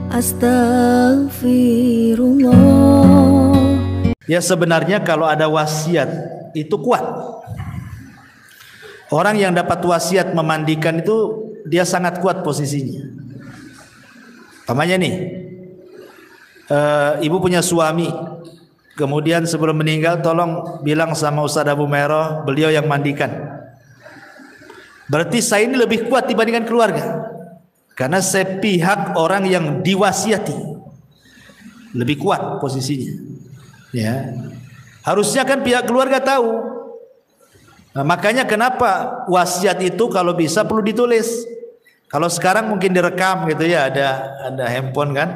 Astagfirullah. Ya sebenarnya kalau ada wasiat itu kuat. Orang yang dapat wasiat memandikan itu dia sangat kuat posisinya. Pamannya nih, ibu punya suami, kemudian sebelum meninggal tolong bilang sama Ustadz Abu Meroh, beliau yang mandikan. Berarti saya ini lebih kuat dibandingkan keluarga, karena saya pihak orang yang diwasiati, lebih kuat posisinya. Ya, harusnya kan pihak keluarga tahu. Nah, makanya kenapa wasiat itu kalau bisa perlu ditulis. Kalau sekarang mungkin direkam gitu ya, ada handphone kan.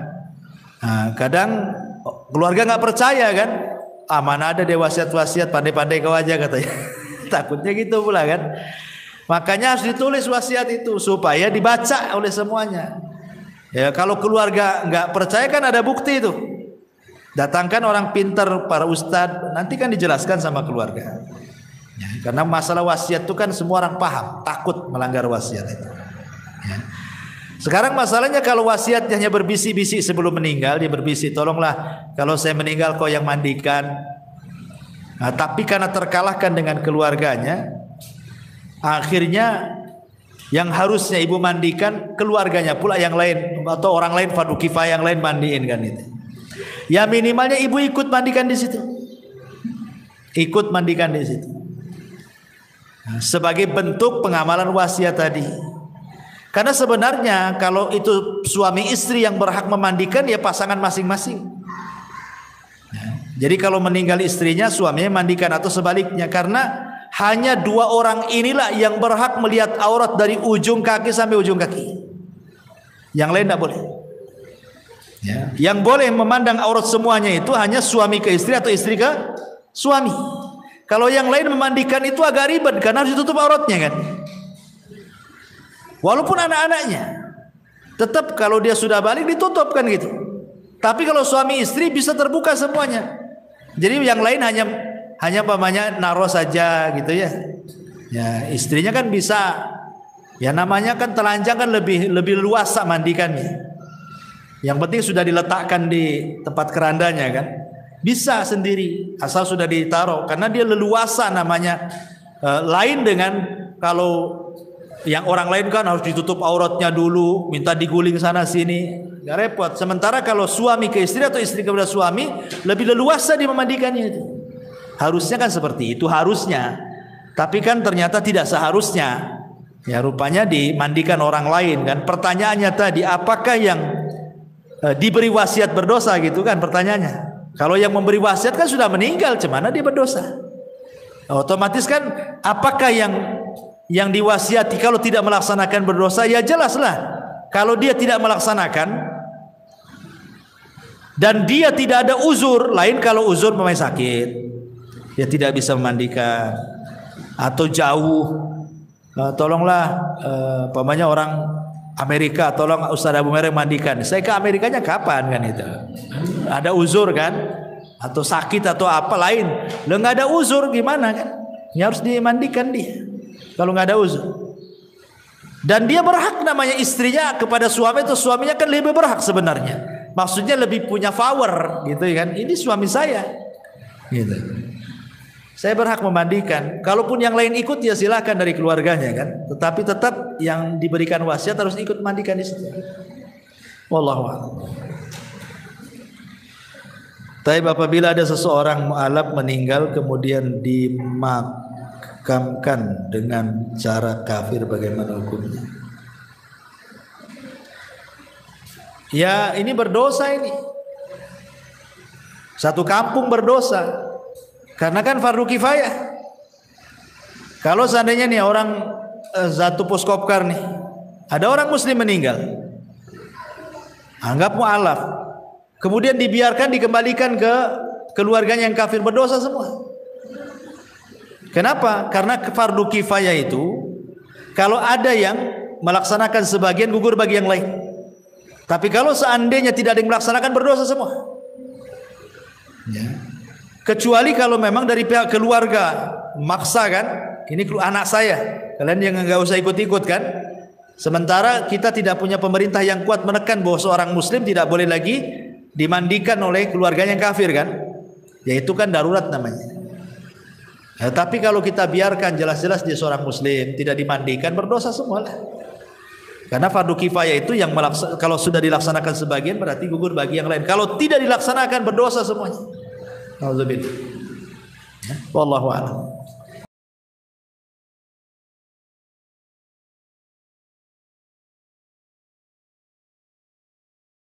Nah, kadang keluarga nggak percaya kan, mana ada deh wasiat-wasiat, pandai-pandai kau aja katanya. Takutnya gitu pula kan. Makanya harus ditulis wasiat itu supaya dibaca oleh semuanya. Ya kalau keluarga nggak percaya kan ada bukti itu. Datangkan orang pintar, para ustadz, nanti kan dijelaskan sama keluarga. Ya, karena masalah wasiat itu kan semua orang paham, takut melanggar wasiat itu. Ya. Sekarang masalahnya kalau wasiatnya hanya berbisik-bisik sebelum meninggal, dia berbisik, tolonglah kalau saya meninggal kau yang mandikan. Nah, tapi karena terkalahkan dengan keluarganya, akhirnya yang harusnya ibu mandikan, keluarganya pula yang lain atau orang lain fardu kifayah yang lain mandiin kan itu. Ya minimalnya ibu ikut mandikan di situ, ikut mandikan di situ. Nah, sebagai bentuk pengamalan wasiat tadi. Karena sebenarnya kalau itu suami istri yang berhak memandikan ya pasangan masing-masing. Ya, jadi kalau meninggal istrinya suaminya mandikan atau sebaliknya, karena hanya dua orang inilah yang berhak melihat aurat dari ujung kaki sampai ujung kaki. Yang lain tidak boleh. Ya, yang boleh memandang aurat semuanya itu hanya suami ke istri atau istri ke suami. Kalau yang lain memandikan itu agak ribet karena harus ditutup auratnya kan. Walaupun anak-anaknya, tetap kalau dia sudah balik ditutup kan gitu. Tapi kalau suami istri bisa terbuka semuanya. Jadi yang lain hanya pamannya naruh saja gitu ya. Ya istrinya kan bisa, ya namanya kan telanjang kan lebih luasa mandikannya. Yang penting sudah diletakkan di tempat kerandanya kan. Bisa sendiri asal sudah ditaruh, karena dia leluasa namanya. Lain dengan kalau yang orang lain kan harus ditutup auratnya dulu, minta diguling sana sini, nggak repot. Sementara kalau suami ke istri atau istri kepada suami lebih leluasa dia memandikannya itu. Harusnya kan seperti itu harusnya, tapi kan ternyata tidak seharusnya. Ya rupanya dimandikan orang lain kan. Pertanyaannya tadi, apakah yang diberi wasiat berdosa gitu kan pertanyaannya. Kalau yang memberi wasiat kan sudah meninggal, cemana dia berdosa? Otomatis kan apakah yang diwasiati kalau tidak melaksanakan berdosa? Ya jelaslah kalau dia tidak melaksanakan dan dia tidak ada uzur. Lain kalau uzur pemain sakit, ya tidak bisa memandikan atau jauh, tolonglah pamannya orang Amerika, tolong Ustadz Abu Meroh mandikan. Saya ke Amerikanya kapan kan itu? Ada uzur kan? Atau sakit atau apa lain? Lo nggak ada uzur gimana kan? Ya harus dimandikan dia. Kalau nggak ada uzur. Dan dia berhak namanya istrinya kepada suami, itu suaminya kan lebih berhak sebenarnya. Maksudnya lebih punya power gitu kan. Ini suami saya. Gitu. Saya berhak memandikan. Kalaupun yang lain ikut ya silakan dari keluarganya kan. Tetapi tetap yang diberikan wasiat harus ikut mandikan di situ. Wallahu a'lam. Tapi apabila ada seseorang mu'alaf meninggal kemudian dimakamkan dengan cara kafir, bagaimana hukumnya? Ya ini berdosa ini. Satu kampung berdosa. Karena kan fardu kifayah. Kalau seandainya nih orang satu Puskopkar nih, ada orang muslim meninggal, anggap mu'alaf, kemudian dibiarkan dikembalikan ke keluarganya yang kafir, berdosa semua. Kenapa? Karena fardu kifayah itu kalau ada yang melaksanakan sebagian gugur bagi yang lain. Tapi kalau seandainya tidak ada yang melaksanakan, berdosa semua. Ya. Kecuali kalau memang dari pihak keluarga maksa kan, ini anak saya, kalian yang nggak usah ikut-ikut kan. Sementara kita tidak punya pemerintah yang kuat menekan bahwa seorang muslim tidak boleh lagi dimandikan oleh keluarganya yang kafir kan? Ya itu kan darurat namanya. Ya, tapi kalau kita biarkan jelas-jelas dia seorang muslim tidak dimandikan, berdosa semua lah. Karena fardu kifayah itu yang kalau sudah dilaksanakan sebagian berarti gugur bagi yang lain. Kalau tidak dilaksanakan berdosa semuanya. Alhamdulillah. Wallahu a'lam.